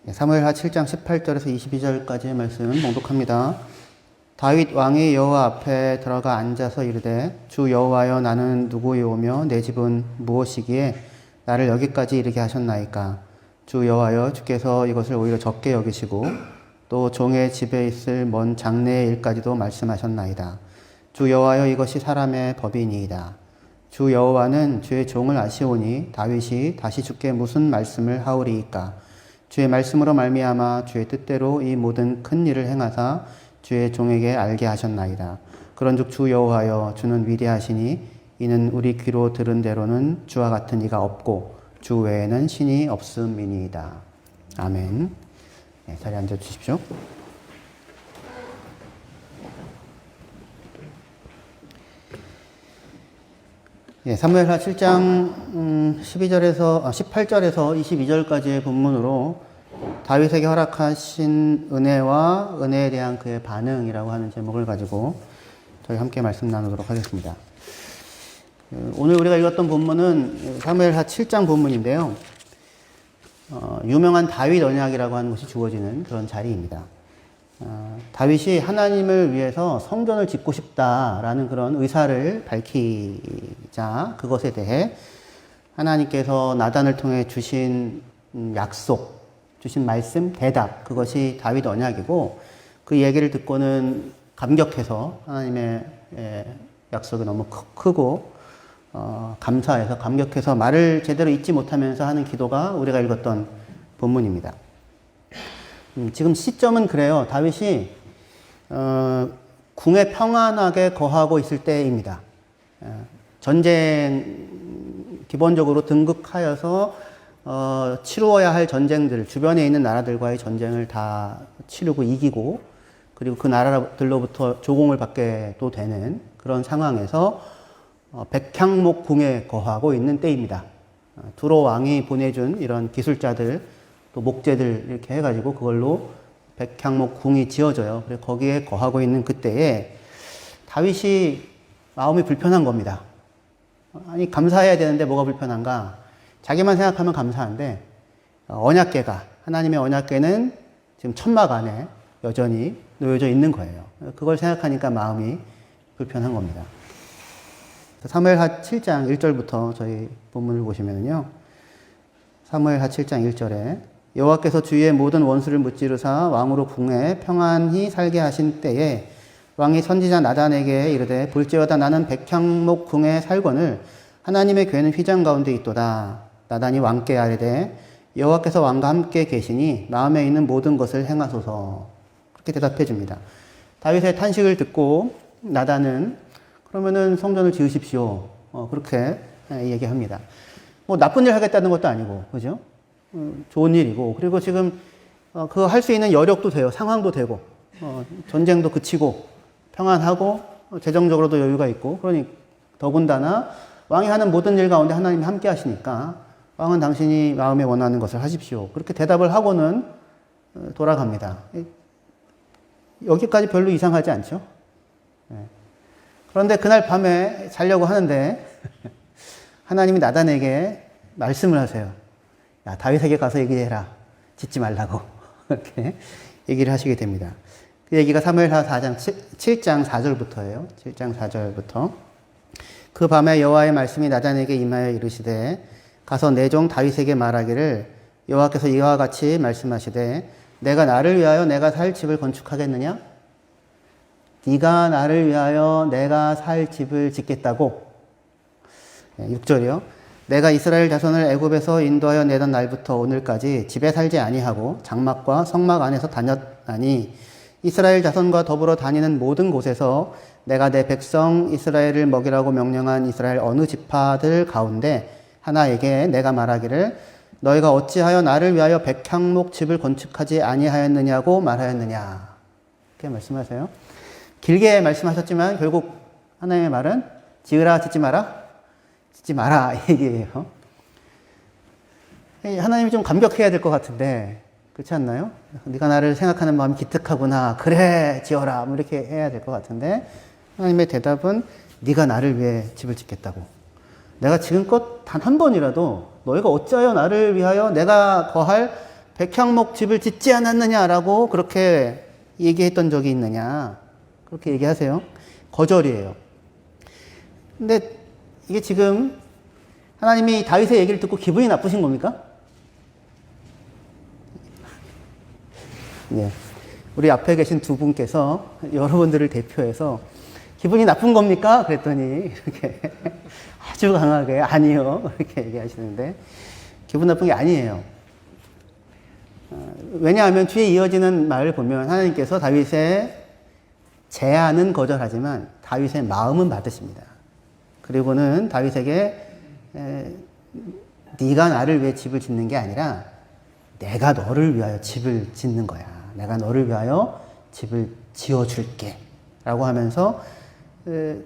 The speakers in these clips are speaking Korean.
사무엘하 7장 18절에서 22절까지의 말씀 봉독합니다. 다윗 왕이 여호와 앞에 들어가 앉아서 이르되 주 여호와여 나는 누구이오며 내 집은 무엇이기에 나를 여기까지 이르게 하셨나이까. 주 여호와여 주께서 이것을 오히려 적게 여기시고 또 종의 집에 있을 먼 장래의 일까지도 말씀하셨나이다. 주 여호와여 이것이 사람의 법이니이다. 주 여호와는 주의 종을 아시오니 다윗이 다시 주께 무슨 말씀을 하오리이까. 주의 말씀으로 말미암아 주의 뜻대로 이 모든 큰 일을 행하사 주의 종에게 알게 하셨나이다. 그런즉 주 여호와여 주는 위대하시니 이는 우리 귀로 들은 대로는 주와 같은 이가 없고 주 외에는 신이 없음이니이다. 아멘. 네, 자리에 앉아 주십시오. 예, 사무엘하 7장 18절에서 22절까지의 본문으로 다윗에게 허락하신 은혜와 은혜에 대한 그의 반응이라고 하는 제목을 가지고 저희 함께 말씀 나누도록 하겠습니다. 오늘 우리가 읽었던 본문은 사무엘하 7장 본문인데요. 유명한 다윗 언약이라고 하는 것이 주어지는 그런 자리입니다. 다윗이 하나님을 위해서 성전을 짓고 싶다라는 그런 의사를 밝히자 그것에 대해 하나님께서 나단을 통해 주신 약속, 주신 말씀, 대답, 그것이 다윗 언약이고 그 얘기를 듣고는 감격해서 하나님의 약속이 너무 크고 감사해서 감격해서 말을 제대로 잊지 못하면서 하는 기도가 우리가 읽었던 본문입니다. 지금 시점은 그래요. 다윗이 궁에 평안하게 거하고 있을 때입니다. 전쟁 기본적으로 등극하여서 치루어야 할 전쟁들, 주변에 있는 나라들과의 전쟁을 다 치르고 이기고 그리고 그 나라들로부터 조공을 받게도 되는 그런 상황에서 백향목 궁에 거하고 있는 때입니다. 두로 왕이 보내준 이런 기술자들 또 목재들 이렇게 해가지고 그걸로 백향목 궁이 지어져요. 그래서 거기에 거하고 있는 그때에 다윗이 마음이 불편한 겁니다. 아니 감사해야 되는데 뭐가 불편한가? 자기만 생각하면 감사한데 언약궤가 하나님의 언약궤는 지금 천막 안에 여전히 놓여져 있는 거예요. 그걸 생각하니까 마음이 불편한 겁니다. 사무엘하 7장 1절부터 저희 본문을 보시면요. 사무엘하 7장 1절에 여호와께서 주위의 모든 원수를 무찌르사 왕으로 궁에 평안히 살게 하신 때에 왕이 선지자 나단에게 이르되 볼지어다 나는 백향목 궁에 살거늘 하나님의 궤는 휘장 가운데 있도다. 나단이 왕께 아뢰되 여호와께서 왕과 함께 계시니 마음에 있는 모든 것을 행하소서. 그렇게 대답해 줍니다. 다윗의 탄식을 듣고 나단은 그러면은 성전을 지으십시오. 그렇게 얘기합니다. 뭐 나쁜 일 하겠다는 것도 아니고, 그죠? 좋은 일이고, 그리고 지금 그거 할 수 있는 여력도 돼요. 상황도 되고, 전쟁도 그치고, 평안하고, 재정적으로도 여유가 있고, 그러니 더군다나 왕이 하는 모든 일 가운데 하나님이 함께 하시니까 왕은 당신이 마음에 원하는 것을 하십시오. 그렇게 대답을 하고는 돌아갑니다. 여기까지 별로 이상하지 않죠? 그런데 그날 밤에 자려고 하는데 하나님이 나단에게 말씀을 하세요. 야, 다윗에게 가서 얘기해라. 짓지 말라고. 이렇게 얘기를 하시게 됩니다. 그 얘기가 사무엘하 7장 4절부터예요. 7장 4절부터. 그 밤에 여호와의 말씀이 나단에게 임하여 이르시되 가서 내 종 다윗에게 말하기를 여호와께서 이와 같이 말씀하시되 내가 나를 위하여 내가 살 집을 건축하겠느냐? 네가 나를 위하여 내가 살 집을 짓겠다고. 6절이요. 내가 이스라엘 자손을 애굽에서 인도하여 내던 날부터 오늘까지 집에 살지 아니하고 장막과 성막 안에서 다녔나니 이스라엘 자손과 더불어 다니는 모든 곳에서 내가 내 백성 이스라엘을 먹이라고 명령한 이스라엘 어느 지파들 가운데 하나에게 내가 말하기를 너희가 어찌하여 나를 위하여 백향목 집을 건축하지 아니하였느냐고 말하였느냐. 이렇게 말씀하세요. 길게 말씀하셨지만 결국 하나님의 말은 지으라 짓지 마라. 짓지 마라 이 얘기예요. 하나님이 좀 감격해야 될 것 같은데 그렇지 않나요? 네가 나를 생각하는 마음이 기특하구나. 그래 지어라. 뭐 이렇게 해야 될 것 같은데 하나님의 대답은 네가 나를 위해 집을 짓겠다고. 내가 지금껏 단 한 번이라도 너희가 어찌하여 나를 위하여 내가 거할 백향목 집을 짓지 않았느냐라고 그렇게 얘기했던 적이 있느냐. 그렇게 얘기하세요. 거절이에요. 근데 이게 지금 하나님이 다윗의 얘기를 듣고 기분이 나쁘신 겁니까? 네. 우리 앞에 계신 두 분께서 여러분들을 대표해서 기분이 나쁜 겁니까? 그랬더니 이렇게 아주 강하게 아니요. 이렇게 얘기하시는데 기분 나쁜 게 아니에요. 왜냐하면 뒤에 이어지는 말을 보면 하나님께서 다윗의 제안은 거절하지만 다윗의 마음은 받으십니다. 그리고는 다윗에게 네가 나를 위해 집을 짓는 게 아니라 내가 너를 위하여 집을 짓는 거야. 내가 너를 위하여 집을 지어줄게. 라고 하면서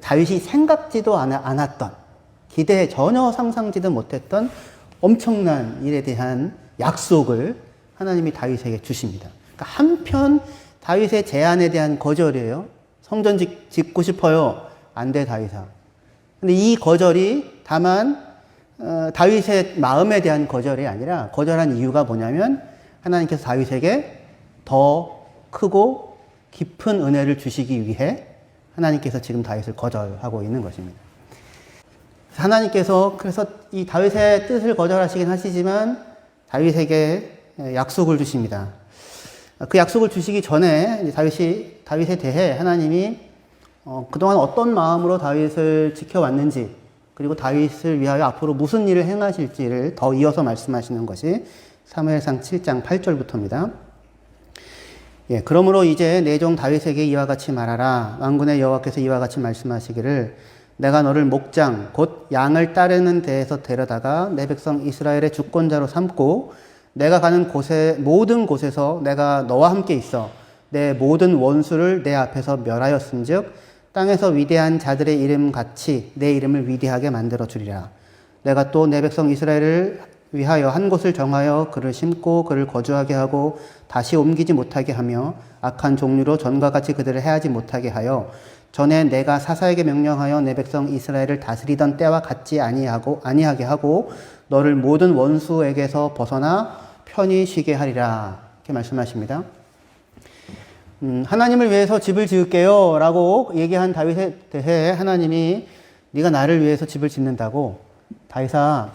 다윗이 생각지도 않았던 기대에 전혀 상상지도 못했던 엄청난 일에 대한 약속을 하나님이 다윗에게 주십니다. 그러니까 한편 다윗의 제안에 대한 거절이에요. 성전 짓고 싶어요. 안 돼, 다윗아. 근데 이 거절이 다만 다윗의 마음에 대한 거절이 아니라 거절한 이유가 뭐냐면 하나님께서 다윗에게 더 크고 깊은 은혜를 주시기 위해 하나님께서 지금 다윗을 거절하고 있는 것입니다. 하나님께서 그래서 이 다윗의 뜻을 거절하시긴 하시지만 다윗에게 약속을 주십니다. 그 약속을 주시기 전에 다윗에 대해 하나님이 그동안 어떤 마음으로 다윗을 지켜왔는지 그리고 다윗을 위하여 앞으로 무슨 일을 행하실지를 더 이어서 말씀하시는 것이 사무엘상 7장 8절부터입니다. 예, 그러므로 이제 내 종 다윗에게 이와 같이 말하라. 만군의 여호와께서 이와 같이 말씀하시기를 내가 너를 목장 곧 양을 따르는 데에서 데려다가 내 백성 이스라엘의 주권자로 삼고 내가 가는 곳에 모든 곳에서 내가 너와 함께 있어 내 모든 원수를 내 앞에서 멸하였은즉 땅에서 위대한 자들의 이름 같이 내 이름을 위대하게 만들어 주리라. 내가 또 내 백성 이스라엘을 위하여 한 곳을 정하여 그를 심고 그를 거주하게 하고 다시 옮기지 못하게 하며 악한 종류로 전과 같이 그들을 해하지 못하게 하여 전에 내가 사사에게 명령하여 내 백성 이스라엘을 다스리던 때와 같지 아니하게 하고 너를 모든 원수에게서 벗어나 편히 쉬게 하리라. 이렇게 말씀하십니다. 하나님을 위해서 집을 지을게요 라고 얘기한 다윗에 대해 하나님이 네가 나를 위해서 집을 짓는다고 다윗아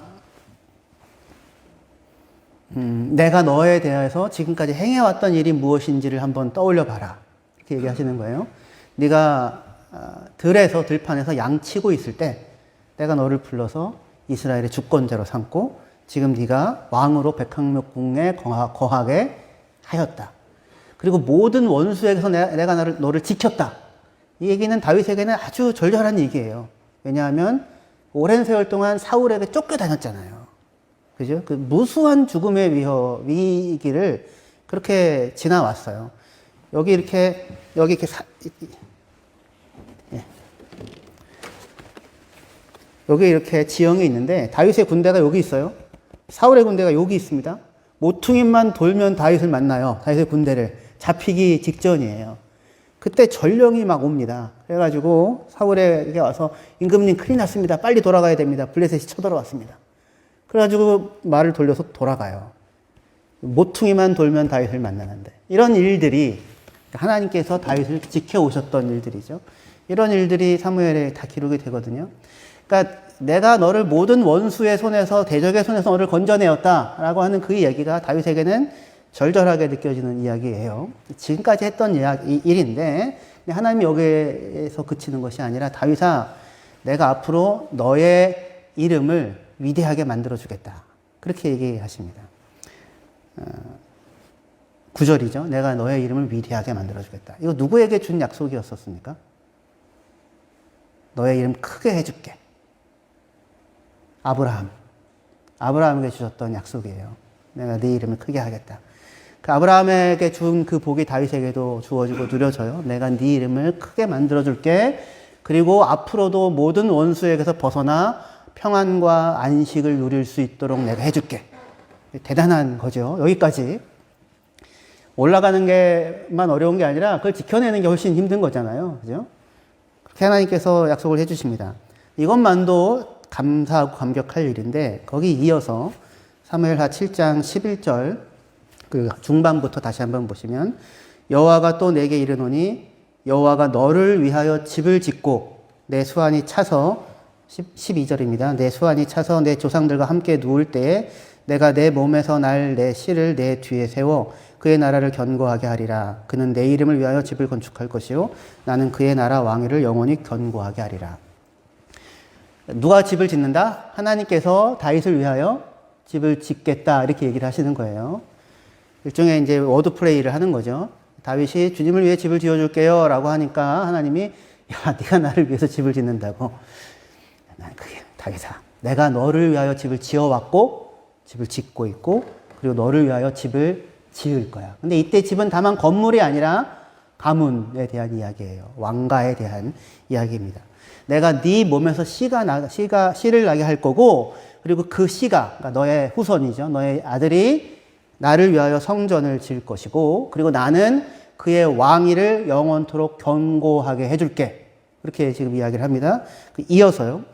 내가 너에 대해서 지금까지 행해왔던 일이 무엇인지를 한번 떠올려 봐라. 이렇게 얘기하시는 거예요. 네가 들판에서 양 치고 있을 때 내가 너를 불러서 이스라엘의 주권자로 삼고 지금 네가 왕으로 백항목궁에 거하게 하였다. 그리고 모든 원수에게서 내가 너를 지켰다. 이 얘기는 다윗에게는 아주 절절한 얘기예요. 왜냐하면 오랜 세월 동안 사울에게 쫓겨다녔잖아요. 그죠? 그 무수한 죽음의 위기를 그렇게 지나왔어요. 여기 이렇게 여기 이렇게 지형이 있는데 다윗의 군대가 여기 있어요. 사울의 군대가 여기 있습니다. 모퉁이만 돌면 다윗을 만나요. 다윗의 군대를 잡히기 직전이에요. 그때 전령이 막 옵니다. 그래가지고 사울에게 와서 임금님 큰일 났습니다. 빨리 돌아가야 됩니다. 블레셋이 쳐들어왔습니다. 그래가지고 말을 돌려서 돌아가요. 모퉁이만 돌면 다윗을 만나는데 이런 일들이 하나님께서 다윗을 지켜오셨던 일들이죠. 이런 일들이 사무엘에 다 기록이 되거든요. 그러니까 내가 너를 모든 원수의 손에서 대적의 손에서 너를 건져내었다라고 하는 그 얘기가 다윗에게는 절절하게 느껴지는 이야기예요. 지금까지 했던 일인데 하나님이 여기에서 그치는 것이 아니라 다윗아 내가 앞으로 너의 이름을 위대하게 만들어주겠다. 그렇게 얘기하십니다. 9절이죠. 내가 너의 이름을 위대하게 만들어주겠다. 이거 누구에게 준 약속이었었습니까? 너의 이름 크게 해줄게. 아브라함에게 주셨던 약속이에요. 내가 네 이름을 크게 하겠다. 그 아브라함에게 준 그 복이 다윗에게도 주어지고 누려져요. 내가 네 이름을 크게 만들어줄게. 그리고 앞으로도 모든 원수에게서 벗어나 평안과 안식을 누릴 수 있도록 내가 해줄게. 대단한 거죠. 여기까지. 올라가는 게만 어려운 게 아니라 그걸 지켜내는 게 훨씬 힘든 거잖아요. 그죠? 그렇게 하나님께서 약속을 해주십니다. 이것만도 감사하고 감격할 일인데 거기 이어서 사무엘하 7장 11절 그 중반부터 다시 한번 보시면 여호와가 또 내게 이르노니 여호와가 너를 위하여 집을 짓고 내 수완이 차서 12절입니다. 내 수완이 차서 내 조상들과 함께 누울 때에 내가 내 몸에서 날 내 씨를 내 뒤에 세워 그의 나라를 견고하게 하리라. 그는 내 이름을 위하여 집을 건축할 것이요 나는 그의 나라 왕위를 영원히 견고하게 하리라. 누가 집을 짓는다? 하나님께서 다윗을 위하여 집을 짓겠다 이렇게 얘기를 하시는 거예요. 일종의 이제 워드 플레이를 하는 거죠. 다윗이 주님을 위해 집을 지어줄게요 라고 하니까 하나님이 야 네가 나를 위해서 집을 짓는다고. 난 그게 다윗아 내가 너를 위하여 집을 지어왔고 집을 짓고 있고 그리고 너를 위하여 집을 지을 거야. 근데 이때 집은 다만 건물이 아니라 가문에 대한 이야기예요. 왕가에 대한 이야기입니다. 내가 네 몸에서 씨를 나게 할 거고 그리고 그 씨가 그러니까 너의 후손이죠. 너의 아들이 나를 위하여 성전을 지을 것이고 그리고 나는 그의 왕위를 영원토록 견고하게 해줄게. 그렇게 지금 이야기를 합니다. 이어서요.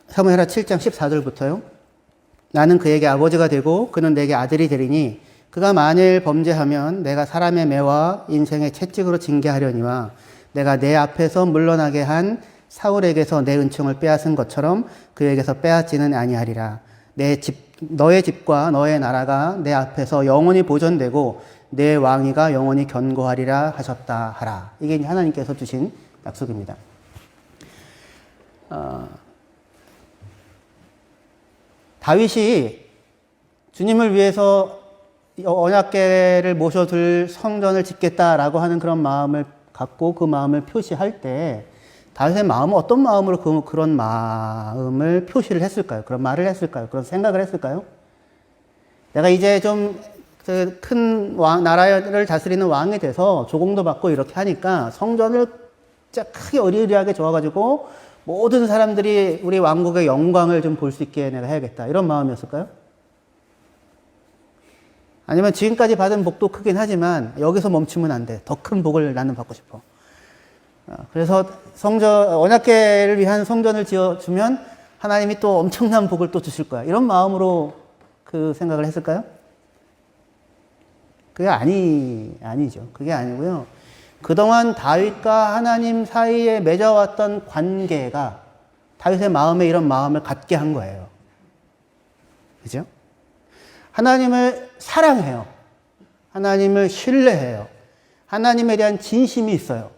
사무엘하 7장 14절부터요. 나는 그에게 아버지가 되고 그는 내게 아들이 되리니 그가 만일 범죄하면 내가 사람의 매와 인생의 채찍으로 징계하려니와 내가 내 앞에서 물러나게 한 사울에게서 내 은총을 빼앗은 것처럼 그에게서 빼앗지는 아니하리라. 너의 집과 너의 나라가 내 앞에서 영원히 보존되고 내 왕위가 영원히 견고하리라 하셨다 하라. 이게 하나님께서 주신 약속입니다. 다윗이 주님을 위해서 언약궤를 모셔둘 성전을 짓겠다라고 하는 그런 마음을 갖고 그 마음을 표시할 때 다윗의 마음은 어떤 마음으로 그런 마음을 표시를 했을까요? 그런 말을 했을까요? 그런 생각을 했을까요? 내가 이제 좀 큰 나라를 다스리는 왕이 돼서 조공도 받고 이렇게 하니까 성전을 진짜 크게 어리어리하게 줘가지고 모든 사람들이 우리 왕국의 영광을 좀 볼 수 있게 내가 해야겠다. 이런 마음이었을까요? 아니면 지금까지 받은 복도 크긴 하지만 여기서 멈추면 안 돼. 더 큰 복을 나는 받고 싶어. 그래서 언약궤를 위한 성전을 지어주면 하나님이 또 엄청난 복을 또 주실 거야. 이런 마음으로 그 생각을 했을까요? 그게 아니죠. 그게 아니고요. 그동안 다윗과 하나님 사이에 맺어왔던 관계가 다윗의 마음에 이런 마음을 갖게 한 거예요. 그죠? 하나님을 사랑해요. 하나님을 신뢰해요. 하나님에 대한 진심이 있어요.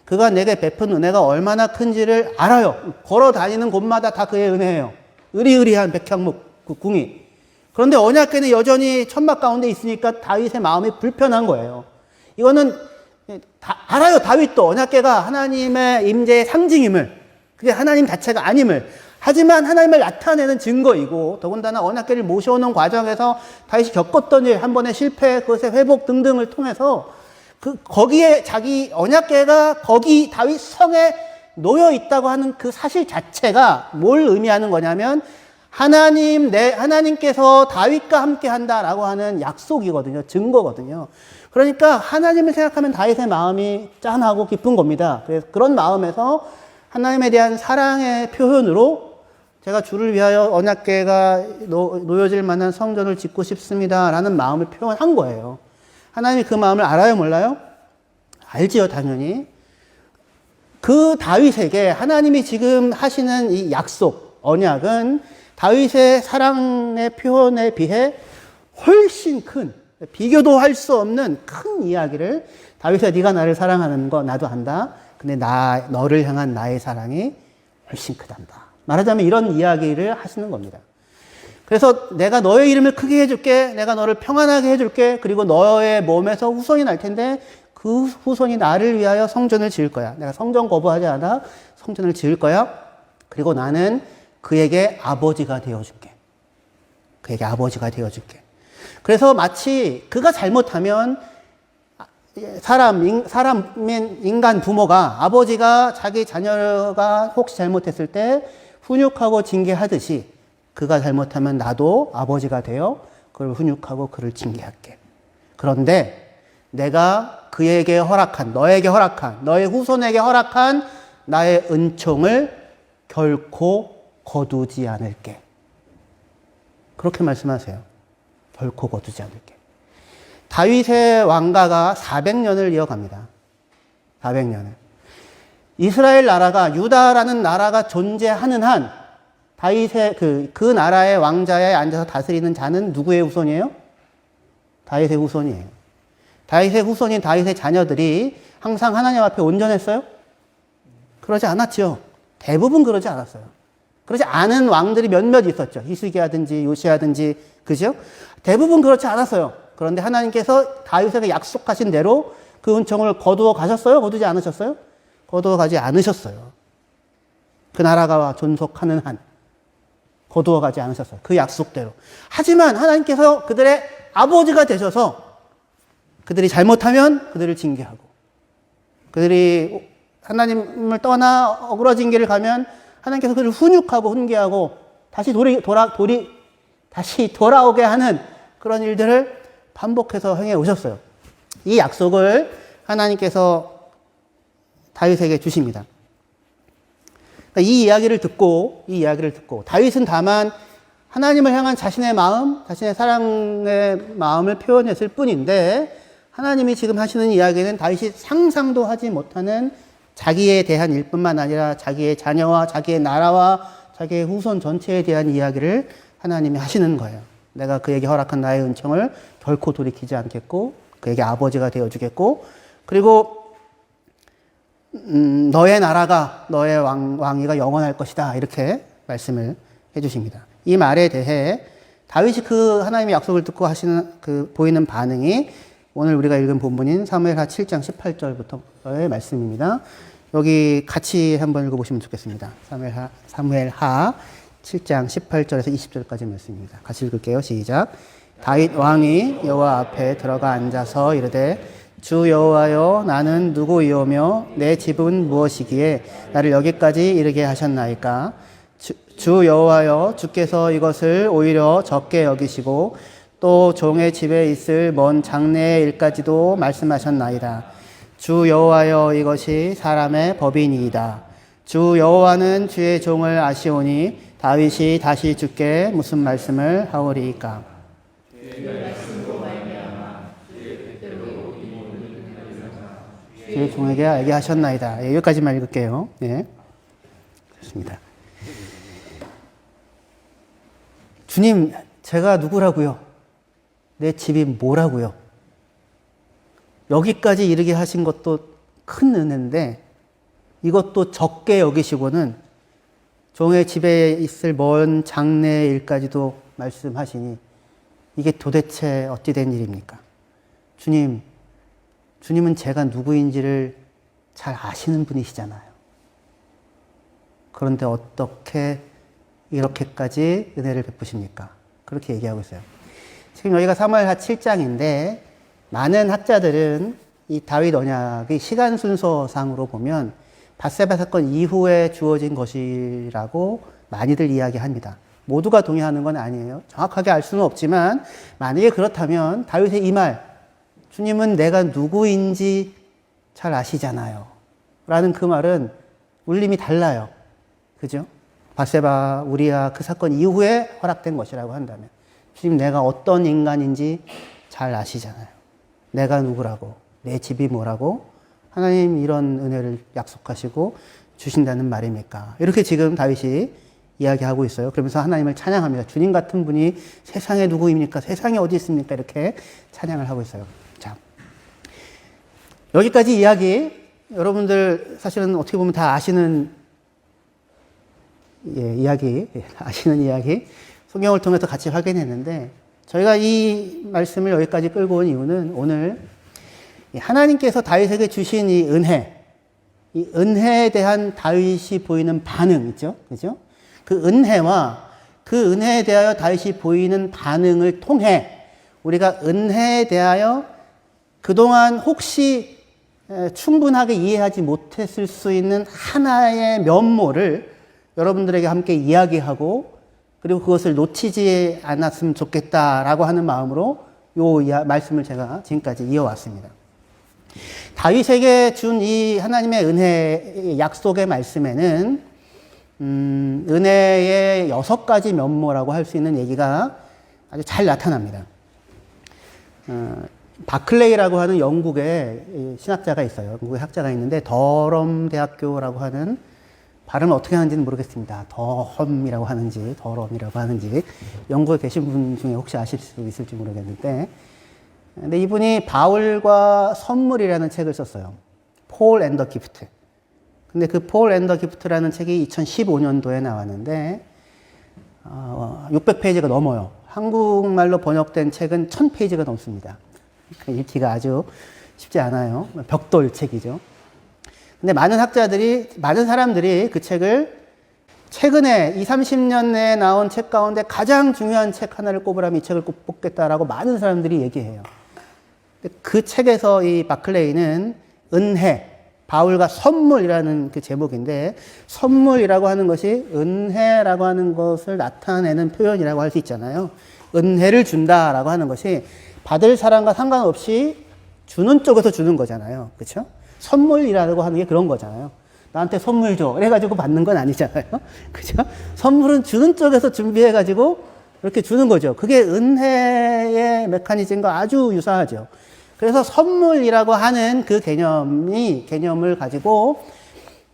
그가 내게 베푼 은혜가 얼마나 큰지를 알아요. 걸어 다니는 곳마다 다 그의 은혜예요. 의리의리한 백향목 그 궁이. 그런데 언약궤는 여전히 천막 가운데 있으니까 다윗의 마음이 불편한 거예요. 이거는 다 알아요. 다윗도 언약궤가 하나님의 임재의 상징임을, 그게 하나님 자체가 아님을. 하지만 하나님을 나타내는 증거이고 더군다나 언약궤를 모셔오는 과정에서 다윗이 겪었던 일, 한 번의 실패, 그것의 회복 등등을 통해서 거기에 자기 언약궤가 거기 다윗 성에 놓여 있다고 하는 그 사실 자체가 뭘 의미하는 거냐면 하나님께서 다윗과 함께 한다라고 하는 약속이거든요. 증거거든요. 그러니까 하나님을 생각하면 다윗의 마음이 짠하고 기쁜 겁니다. 그래서 그런 마음에서 하나님에 대한 사랑의 표현으로 제가 주를 위하여 언약궤가 놓여질 만한 성전을 짓고 싶습니다라는 마음을 표현한 거예요. 하나님이 그 마음을 알아요, 몰라요? 알지요, 당연히. 그 다윗에게 하나님이 지금 하시는 이 약속, 언약은 다윗의 사랑의 표현에 비해 훨씬 큰, 비교도 할 수 없는 큰 이야기를 다윗아 네가 나를 사랑하는 거 나도 안다. 근데 너를 향한 나의 사랑이 훨씬 크단다. 말하자면 이런 이야기를 하시는 겁니다. 그래서 내가 너의 이름을 크게 해줄게. 내가 너를 평안하게 해줄게. 그리고 너의 몸에서 후손이 날 텐데 그 후손이 나를 위하여 성전을 지을 거야. 내가 성전 거부하지 않아. 성전을 지을 거야. 그리고 나는 그에게 아버지가 되어줄게. 그에게 아버지가 되어줄게. 그래서 마치 그가 잘못하면 인간 부모가 아버지가 자기 자녀가 혹시 잘못했을 때 훈육하고 징계하듯이 그가 잘못하면 나도 아버지가 되어 그를 훈육하고 그를 징계할게. 그런데 내가 그에게 허락한, 너에게 허락한, 너의 후손에게 허락한 나의 은총을 결코 거두지 않을게. 그렇게 말씀하세요. 결코 거두지 않을게. 다윗의 왕가가 400년을 이어갑니다. 400년을. 이스라엘 나라가, 유다라는 나라가 존재하는 한 다윗의 그 나라의 왕자에 앉아서 다스리는 자는 누구의 후손이에요? 다윗의 후손이에요. 다윗의 후손인 다윗의 자녀들이 항상 하나님 앞에 온전했어요? 그러지 않았죠. 대부분 그러지 않았어요. 그러지 않은 왕들이 몇몇 있었죠. 히스기야든지 요시야든지, 그죠? 대부분 그렇지 않았어요. 그런데 하나님께서 다윗에게 약속하신 대로 그 은총을 거두어 가셨어요? 거두지 않으셨어요? 거두어 가지 않으셨어요. 그 나라가 존속하는 한 거두어 가지 않으셨어요. 그 약속대로. 하지만 하나님께서 그들의 아버지가 되셔서 그들이 잘못하면 그들을 징계하고, 그들이 하나님을 떠나 어그러진 길을 가면 하나님께서 그들을 훈육하고 훈계하고 다시 다시 돌아오게 하는 그런 일들을 반복해서 행해 오셨어요. 이 약속을 하나님께서 다윗에게 주십니다. 이 이야기를 듣고 다윗은 다만 하나님을 향한 자신의 마음, 자신의 사랑의 마음을 표현했을 뿐인데, 하나님이 지금 하시는 이야기는 다윗이 상상도 하지 못하는 자기에 대한 일뿐만 아니라 자기의 자녀와 자기의 나라와 자기의 후손 전체에 대한 이야기를 하나님이 하시는 거예요. 내가 그에게 허락한 나의 은총을 결코 돌이키지 않겠고, 그에게 아버지가 되어주겠고, 그리고 너의 나라가, 너의 왕위가 영원할 것이다, 이렇게 말씀을 해주십니다. 이 말에 대해 다윗이 그 하나님의 약속을 듣고 하시는 그 보이는 반응이 오늘 우리가 읽은 본문인 사무엘하 7장 18절부터의 말씀입니다. 여기 같이 한번 읽어보시면 좋겠습니다. 사무엘하 7장 18절에서 20절까지 말씀입니다. 같이 읽을게요. 시작. 다윗 왕이 여호와 앞에 들어가 앉아서 이르되, 주 여호와여, 나는 누구이오며 내 집은 무엇이기에 나를 여기까지 이르게 하셨나이까? 주 여호와여, 주께서 이것을 오히려 적게 여기시고 또 종의 집에 있을 먼 장래의 일까지도 말씀하셨나이다. 주 여호와여, 이것이 사람의 법이니이다. 주 여호와는 주의 종을 아시오니 다윗이 다시 주께 무슨 말씀을 하오리이까? 주의 종에게 알게 하셨나이다. 예, 여기까지만 읽을게요. 예. 좋습니다. 주님, 제가 누구라고요? 내 집이 뭐라고요? 여기까지 이르게 하신 것도 큰 은혜인데, 이것도 적게 여기시고는 종의 집에 있을 먼 장래의 일까지도 말씀하시니, 이게 도대체 어찌 된 일입니까? 주님은 제가 누구인지를 잘 아시는 분이시잖아요. 그런데 어떻게 이렇게까지 은혜를 베푸십니까? 그렇게 얘기하고 있어요. 지금 여기가 사무엘하 7장인데, 많은 학자들은 이 다윗 언약의 시간 순서상으로 보면 밧세바 사건 이후에 주어진 것이라고 많이들 이야기합니다. 모두가 동의하는 건 아니에요. 정확하게 알 수는 없지만, 만약에 그렇다면 다윗의 이 말, 주님은 내가 누구인지 잘 아시잖아요, 라는 그 말은 울림이 달라요. 그죠? 밧세바, 우리아 그 사건 이후에 허락된 것이라고 한다면, 주님 내가 어떤 인간인지 잘 아시잖아요. 내가 누구라고, 내 집이 뭐라고, 하나님 이런 은혜를 약속하시고 주신다는 말입니까? 이렇게 지금 다윗이 이야기하고 있어요. 그러면서 하나님을 찬양합니다. 주님 같은 분이 세상에 누구입니까? 세상에 어디 있습니까? 이렇게 찬양을 하고 있어요. 자, 여기까지 이야기, 여러분들 사실은 어떻게 보면 다 아시는 아시는 이야기, 성경을 통해서 같이 확인했는데, 저희가 이 말씀을 여기까지 끌고 온 이유는 오늘 하나님께서 다윗에게 주신 이 은혜에 대한 다윗이 보이는 반응 있죠? 그죠? 그 은혜에 대하여 다윗이 보이는 반응을 통해 우리가 은혜에 대하여 그동안 혹시 충분하게 이해하지 못했을 수 있는 하나의 면모를 여러분들에게 함께 이야기하고, 그리고 그것을 놓치지 않았으면 좋겠다라고 하는 마음으로 말씀을 제가 지금까지 이어왔습니다. 다윗에게 준 이 하나님의 은혜 약속의 말씀에는 은혜의 6가지 면모라고 할 수 있는 얘기가 아주 잘 나타납니다. 바클레이라고 하는 영국의 신학자가 있어요. 영국의 학자가 있는데 더럼 대학교라고 하는 발음을 어떻게 하는지는 모르겠습니다. 더험이라고 하는지 더럼이라고 하는지 영국에 계신 분 중에 혹시 아실 수 있을지 모르겠는데 근데 이분이 바울과 선물이라는 책을 썼어요. 폴 앤 더 기프트. 근데 그 폴 앤 더 기프트라는 책이 2015년도에 나왔는데 600페이지가 넘어요. 한국말로 번역된 책은 1000페이지가 넘습니다. 읽기가 아주 쉽지 않아요. 벽돌 책이죠. 근데 많은 사람들이 그 책을 최근에 20, 30년 내에 나온 책 가운데 가장 중요한 책 하나를 꼽으라면 이 책을 꼭 뽑겠다라고 많은 사람들이 얘기해요. 그 책에서 이 바클레이는 은혜, 바울과 선물이라는 그 제목인데 선물이라고 하는 것이 은혜라고 하는 것을 나타내는 표현이라고 할 수 있잖아요. 은혜를 준다라고 하는 것이 받을 사람과 상관없이 주는 쪽에서 주는 거잖아요. 그렇죠? 선물이라고 하는 게 그런 거잖아요. 나한테 선물 줘. 그래가지고 받는 건 아니잖아요. 그죠? 선물은 주는 쪽에서 준비해가지고 이렇게 주는 거죠. 그게 은혜의 메커니즘과 아주 유사하죠. 그래서 선물이라고 하는 그 개념을 가지고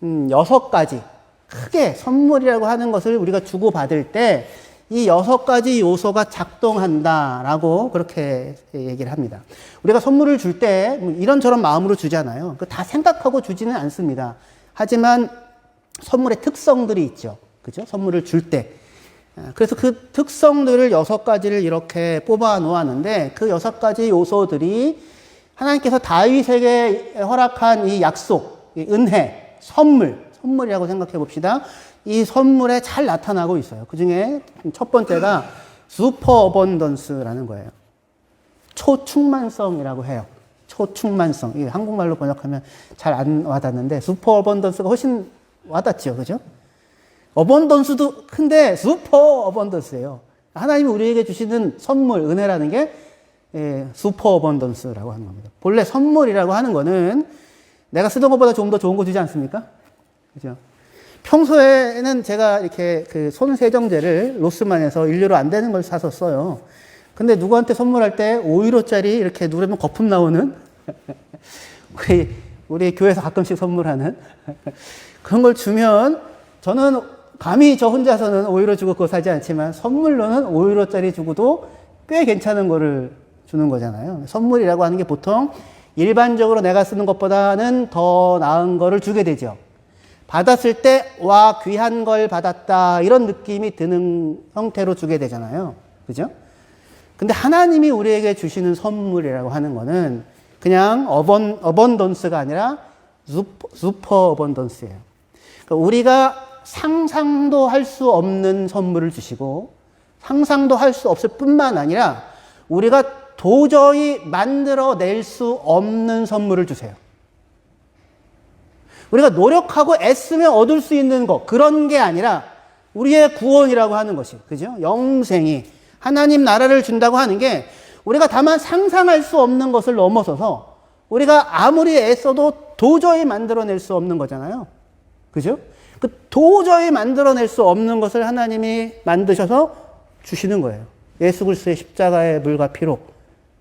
6가지 크게 선물이라고 하는 것을 우리가 주고받을 때 이 6가지 요소가 작동한다라고 그렇게 얘기를 합니다. 우리가 선물을 줄 때 이런저런 마음으로 주잖아요. 다 생각하고 주지는 않습니다. 하지만 선물의 특성들이 있죠. 그죠? 선물을 줄 때. 그래서 그 특성들을 6가지를 이렇게 뽑아 놓았는데 그 6가지 요소들이 하나님께서 다윗에게 허락한 이 약속, 이 은혜, 선물이라고 생각해 봅시다. 이 선물에 잘 나타나고 있어요. 그 중에 첫 번째가 슈퍼 어번던스라는 거예요. 초충만성이라고 해요. 초충만성. 이게 한국말로 번역하면 잘 안 와닿는데 슈퍼 어번던스가 훨씬 와닿죠. 그죠? 어번던스도 큰데 슈퍼 어번던스예요. 하나님이 우리에게 주시는 선물, 은혜라는 게 슈퍼 어번던스라고 하는 겁니다. 본래 선물이라고 하는 거는 내가 쓰던 것보다 좀 더 좋은 거 주지 않습니까? 그죠? 평소에는 제가 이렇게 그 손세정제를 로스만에서 1유로 안 되는 걸 사서 써요. 근데 누구한테 선물할 때 5유로짜리 이렇게 누르면 거품 나오는 우리 교회에서 가끔씩 선물하는 그런 걸 주면 저는 감히 저 혼자서는 5유로 주고 그거 사지 않지만 선물로는 5유로짜리 주고도 꽤 괜찮은 거를 주는 거잖아요. 선물이라고 하는 게 보통 일반적으로 내가 쓰는 것보다는 더 나은 거를 주게 되죠. 받았을 때, 와, 귀한 걸 받았다. 이런 느낌이 드는 형태로 주게 되잖아요. 그죠? 근데 하나님이 우리에게 주시는 선물이라고 하는 거는 그냥 어번던스가 아니라 슈퍼 어번던스예요. 그러니까 우리가 상상도 할 수 없는 선물을 주시고 상상도 할 수 없을 뿐만 아니라 우리가 도저히 만들어낼 수 없는 선물을 주세요. 우리가 노력하고 애쓰면 얻을 수 있는 것, 그런 게 아니라 우리의 구원이라고 하는 것이, 그죠? 영생이 하나님 나라를 준다고 하는 게 우리가 다만 상상할 수 없는 것을 넘어서서 우리가 아무리 애써도 도저히 만들어낼 수 없는 거잖아요. 그죠? 그 도저히 만들어낼 수 없는 것을 하나님이 만드셔서 주시는 거예요. 예수 그리스도의 십자가의 물과 피로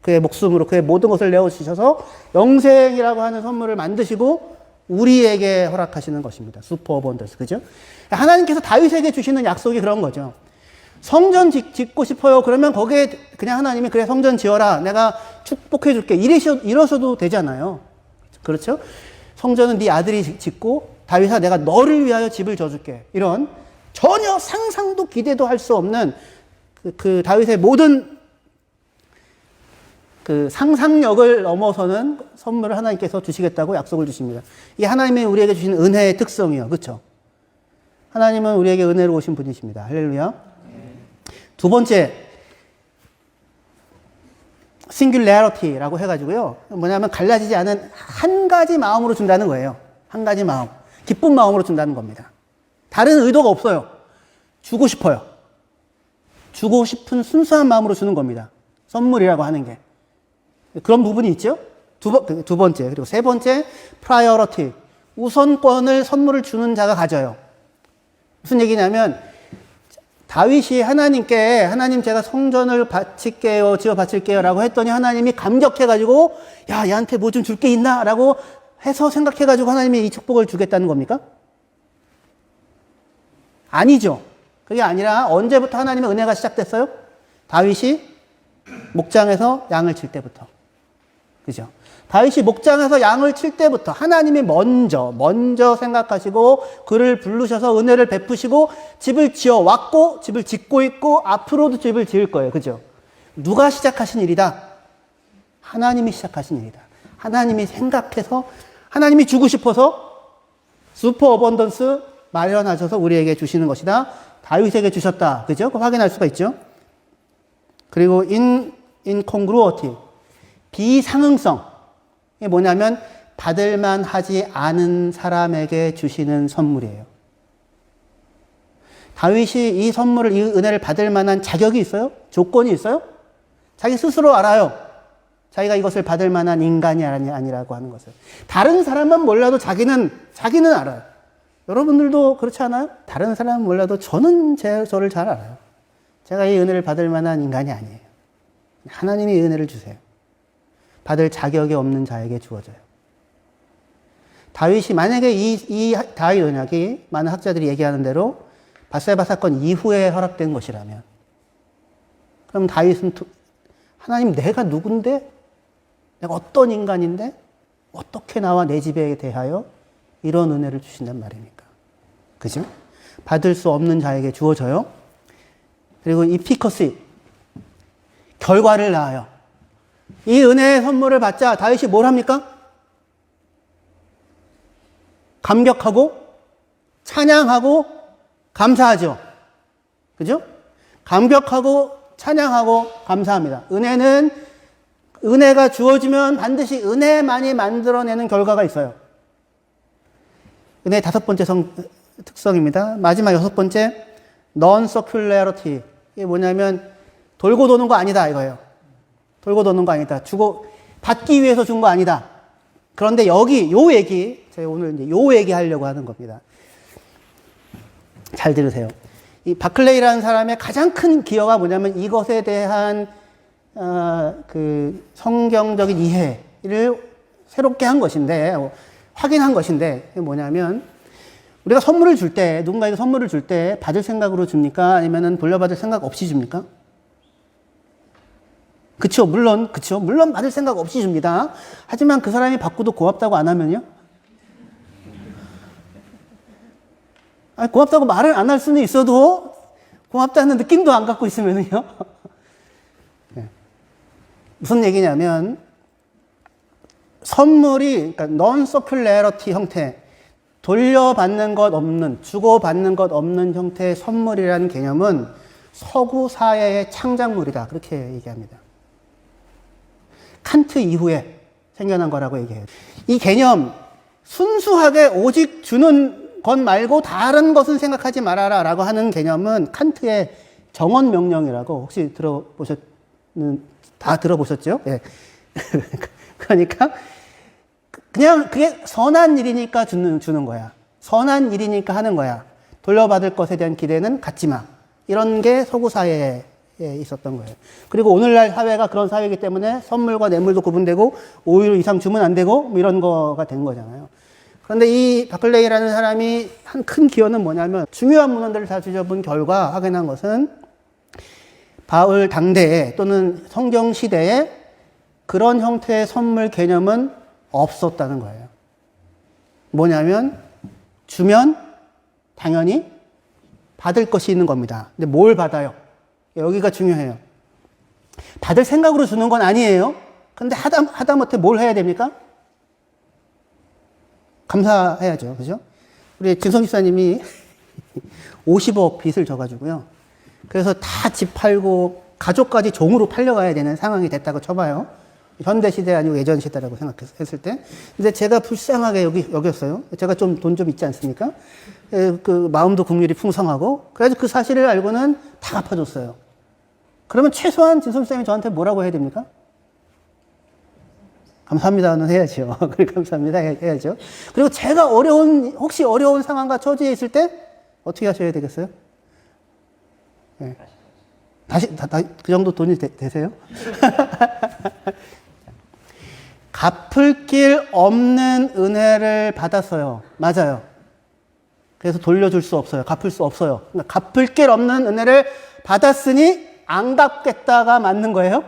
그의 목숨으로 그의 모든 것을 내어주셔서 영생이라고 하는 선물을 만드시고 우리에게 허락하시는 것입니다. 슈퍼 어번던스. 그죠? 하나님께서 다윗에게 주시는 약속이 그런 거죠. 성전 짓고 싶어요. 그러면 거기에 그냥 하나님이 그래 성전 지어라. 내가 축복해 줄게. 이러셔도 되잖아요. 그렇죠? 성전은 네 아들이 짓고 다윗아 내가 너를 위하여 집을 져줄게. 이런 전혀 상상도 기대도 할 수 없는 그 다윗의 모든 그 상상력을 넘어서는 선물을 하나님께서 주시겠다고 약속을 주십니다. 이게 하나님이 우리에게 주시는 은혜의 특성이에요. 그렇죠? 하나님은 우리에게 은혜로 오신 분이십니다. 할렐루야. 두 번째, singularity라고 해가지고요. 뭐냐면 갈라지지 않은 한 가지 마음으로 준다는 거예요. 한 가지 마음. 기쁜 마음으로 준다는 겁니다. 다른 의도가 없어요. 주고 싶어요. 주고 싶은 순수한 마음으로 주는 겁니다. 선물이라고 하는 게. 그런 부분이 있죠. 두 번째. 그리고 세 번째, priority. 우선권을 선물을 주는 자가 가져요. 무슨 얘기냐면, 다윗이 하나님께 하나님 제가 성전을 바칠게요, 지어 바칠게요 라고 했더니 하나님이 감격해가지고 야, 얘한테 뭐 좀 줄 게 있나? 라고 해서 생각해가지고 하나님이 이 축복을 주겠다는 겁니까? 아니죠. 그게 아니라 언제부터 하나님의 은혜가 시작됐어요? 다윗이 목장에서 양을 칠 때부터. 그죠? 다윗이 목장에서 양을 칠 때부터 하나님이 먼저 생각하시고 그를 부르셔서 은혜를 베푸시고 집을 지어 왔고 집을 짓고 있고 앞으로도 집을 지을 거예요. 그죠? 누가 시작하신 일이다? 하나님이 시작하신 일이다. 하나님이 생각해서 하나님이 주고 싶어서 슈퍼 어번던스 마련하셔서 우리에게 주시는 것이다. 다윗에게 주셨다. 그죠? 그거 확인할 수가 있죠. 그리고 incongruity, 비상응성. 이게 뭐냐면 받을만 하지 않은 사람에게 주시는 선물이에요. 다윗이 이 선물을, 이 은혜를 받을 만한 자격이 있어요? 조건이 있어요? 자기 스스로 알아요. 자기가 이것을 받을 만한 인간이 아니라고 하는 것을. 다른 사람은 몰라도 자기는 알아요. 여러분들도 그렇지 않아요? 다른 사람은 몰라도 저는 저를 잘 알아요. 제가 이 은혜를 받을 만한 인간이 아니에요. 하나님이 이 은혜를 주세요. 받을 자격이 없는 자에게 주어져요. 다윗이 만약에 이 다윗 언약이 많은 학자들이 얘기하는 대로 밧세바 사건 이후에 허락된 것이라면, 그럼 다윗은 하나님 내가 누군데? 내가 어떤 인간인데? 어떻게 나와 내 집에 대하여 이런 은혜를 주신단 말입니까? 그죠? 받을 수 없는 자에게 주어져요. 그리고 이피커시, 결과를 낳아요. 이 은혜의 선물을 받자 다윗이 뭘 합니까? 감격하고 찬양하고 감사하죠. 그죠? 감격하고 찬양하고 감사합니다. 은혜가 주어지면 반드시 은혜만이 만들어내는 결과가 있어요. 은혜의 5번째 특성입니다. 마지막 6번째, non-circularity. 이게 뭐냐면 돌고 도는 거 아니다 이거예요. 돌고 도는 거 아니다. 받기 위해서 준 거 아니다. 그런데 여기 요 얘기, 제가 오늘 이제 요 얘기 하려고 하는 겁니다. 잘 들으세요. 이 바클레이라는 사람의 가장 큰 기여가 뭐냐면 이것에 대한 그 성경적인 이해를 새롭게 한 것인데, 확인한 것인데, 그게 뭐냐면 우리가 선물을 줄 때, 누군가에게 선물을 줄 때 받을 생각으로 줍니까? 아니면은 돌려받을 생각 없이 줍니까? 그쵸, 물론 받을 생각 없이 줍니다. 하지만 그 사람이 받고도 고맙다고 안 하면요? 아니, 고맙다고 말을 안 할 수는 있어도 고맙다는 느낌도 안 갖고 있으면요. 네. 무슨 얘기냐면 선물이, 그러니까 non-circularity 형태, 돌려받는 것 없는, 주고받는 것 없는 형태의 선물이라는 개념은 서구 사회의 창작물이다. 그렇게 얘기합니다. 칸트 이후에 생겨난 거라고 얘기해요. 이 개념, 순수하게 오직 주는 것 말고 다른 것은 생각하지 말아라 라고 하는 개념은 칸트의 정언 명령이라고, 혹시 다 들어보셨죠? 예. 그러니까 그냥 그게 선한 일이니까 주는 거야. 선한 일이니까 하는 거야. 돌려받을 것에 대한 기대는 갖지 마. 이런 게 서구 사회에 있었던 거예요. 그리고 오늘날 사회가 그런 사회이기 때문에 선물과 뇌물도 구분되고 5유로 이상 주면 안 되고 뭐 이런 거가 된 거잖아요. 그런데 이 바클레이라는 사람이 한 큰 기여는 뭐냐면 중요한 문헌들을 다 뒤져본 결과 확인한 것은 바울 당대에 또는 성경 시대에 그런 형태의 선물 개념은 없었다는 거예요. 뭐냐면 주면 당연히 받을 것이 있는 겁니다. 근데 뭘 받아요? 여기가 중요해요. 받을 생각으로 주는 건 아니에요. 근데 하다못해 뭘 해야 됩니까? 감사해야죠. 그죠? 우리 진성 집사님이 50억 빚을 져가지고요. 그래서 다 집 팔고 가족까지 종으로 팔려가야 되는 상황이 됐다고 쳐봐요. 현대시대 아니고 예전시대라고 생각했을 때. 근데 제가 불쌍하게 여겼어요. 제가 좀 돈 좀 있지 않습니까? 그 마음도 국률이 풍성하고. 그래서 그 사실을 알고는 다 갚아줬어요. 그러면 최소한 진성쌤이 저한테 뭐라고 해야 됩니까? 감사합니다는 해야죠. 그래, 감사합니다 해야죠. 그리고 제가 혹시 어려운 상황과 처지에 있을 때 어떻게 하셔야 되겠어요? 예. 그 정도 돈이 되세요? 갚을 길 없는 은혜를 받았어요. 맞아요. 그래서 돌려줄 수 없어요. 갚을 수 없어요. 그러니까 갚을 길 없는 은혜를 받았으니 안 갚겠다가 맞는 거예요?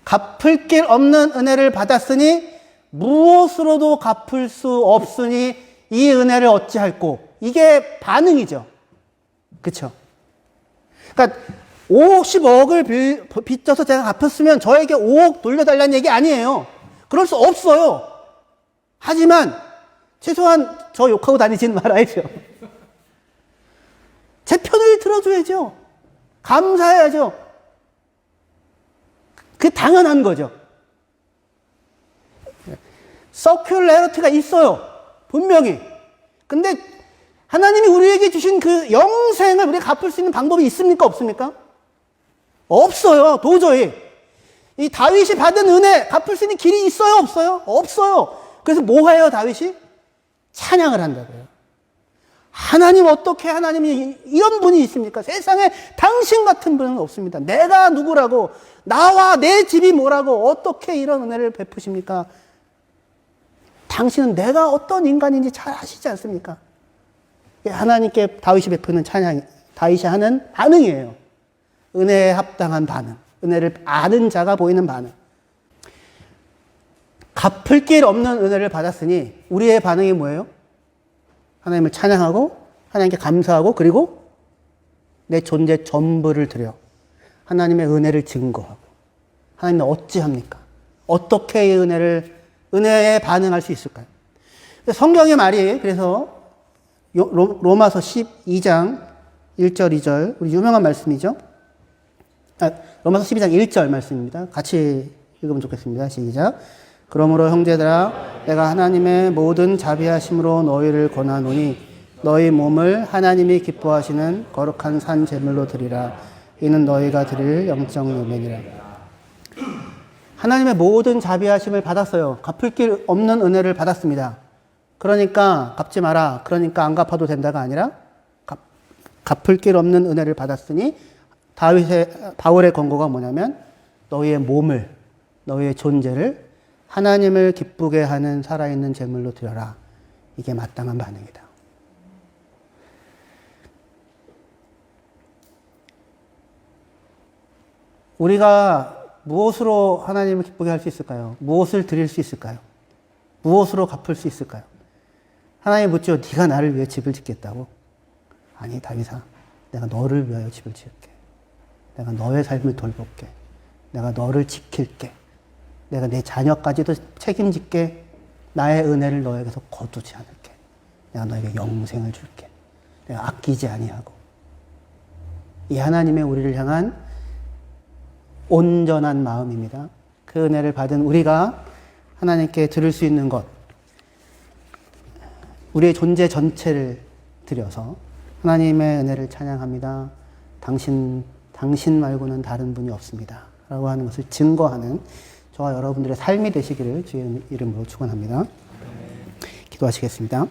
갚을 길 없는 은혜를 받았으니 무엇으로도 갚을 수 없으니 이 은혜를 어찌할꼬. 이게 반응이죠. 그렇죠? 그러니까 50억을 빚져서 제가 갚았으면 저에게 5억 돌려달라는 얘기 아니에요. 그럴 수 없어요. 하지만 최소한 저 욕하고 다니지는 말아야죠. 제 편을 들어줘야죠. 감사해야죠. 그게 당연한 거죠. 서큘레리티가 있어요. 분명히. 근데 하나님이 우리에게 주신 그 영생을 우리가 갚을 수 있는 방법이 있습니까? 없습니까? 없어요. 도저히. 이 다윗이 받은 은혜 갚을 수 있는 길이 있어요? 없어요? 없어요. 그래서 뭐 해요, 다윗이? 찬양을 한다고요. 하나님 어떻게 하나님이 이런 분이 있습니까? 세상에 당신 같은 분은 없습니다. 내가 누구라고, 나와 내 집이 뭐라고 어떻게 이런 은혜를 베푸십니까? 당신은 내가 어떤 인간인지 잘 아시지 않습니까? 하나님께 다윗이 베푸는 찬양, 다윗이 하는 반응이에요. 은혜에 합당한 반응. 은혜를 아는 자가 보이는 반응. 갚을 길 없는 은혜를 받았으니 우리의 반응이 뭐예요? 하나님을 찬양하고 하나님께 감사하고 그리고 내 존재 전부를 드려 하나님의 은혜를 증거하고 하나님은 어찌합니까? 어떻게 이 은혜에 반응할 수 있을까요? 성경의 말이 그래서 로마서 12장 1절 2절 우리 유명한 말씀이죠. 로마서 12장 1절 말씀입니다. 같이 읽으면 좋겠습니다. 시작. 그러므로 형제들아 내가 하나님의 모든 자비하심으로 너희를 권하노니 너희 몸을 하나님이 기뻐하시는 거룩한 산 제물로 드리라. 이는 너희가 드릴 영적 예배니라. 하나님의 모든 자비하심을 받았어요. 갚을 길 없는 은혜를 받았습니다. 그러니까 갚지 마라. 그러니까 안 갚아도 된다가 아니라 갚을 길 없는 은혜를 받았으니 바울의 권고가 뭐냐면 너희의 몸을, 너희의 존재를 하나님을 기쁘게 하는 살아있는 제물로 드려라. 이게 마땅한 반응이다. 우리가 무엇으로 하나님을 기쁘게 할 수 있을까요? 무엇을 드릴 수 있을까요? 무엇으로 갚을 수 있을까요? 하나님 묻죠. 네가 나를 위해 집을 짓겠다고? 아니 다윗아, 내가 너를 위하여 집을 지을게. 내가 너의 삶을 돌볼게. 내가 너를 지킬게. 내가 내 자녀까지도 책임질게. 나의 은혜를 너에게서 거두지 않을게. 내가 너에게 영생을 줄게. 내가 아끼지 아니하고. 이 하나님의 우리를 향한 온전한 마음입니다. 그 은혜를 받은 우리가 하나님께 드릴 수 있는 것, 우리의 존재 전체를 드려서 하나님의 은혜를 찬양합니다. 당신 말고는 다른 분이 없습니다. 라고 하는 것을 증거하는 저와 여러분들의 삶이 되시기를 주의 이름으로 축원합니다. 기도하시겠습니다.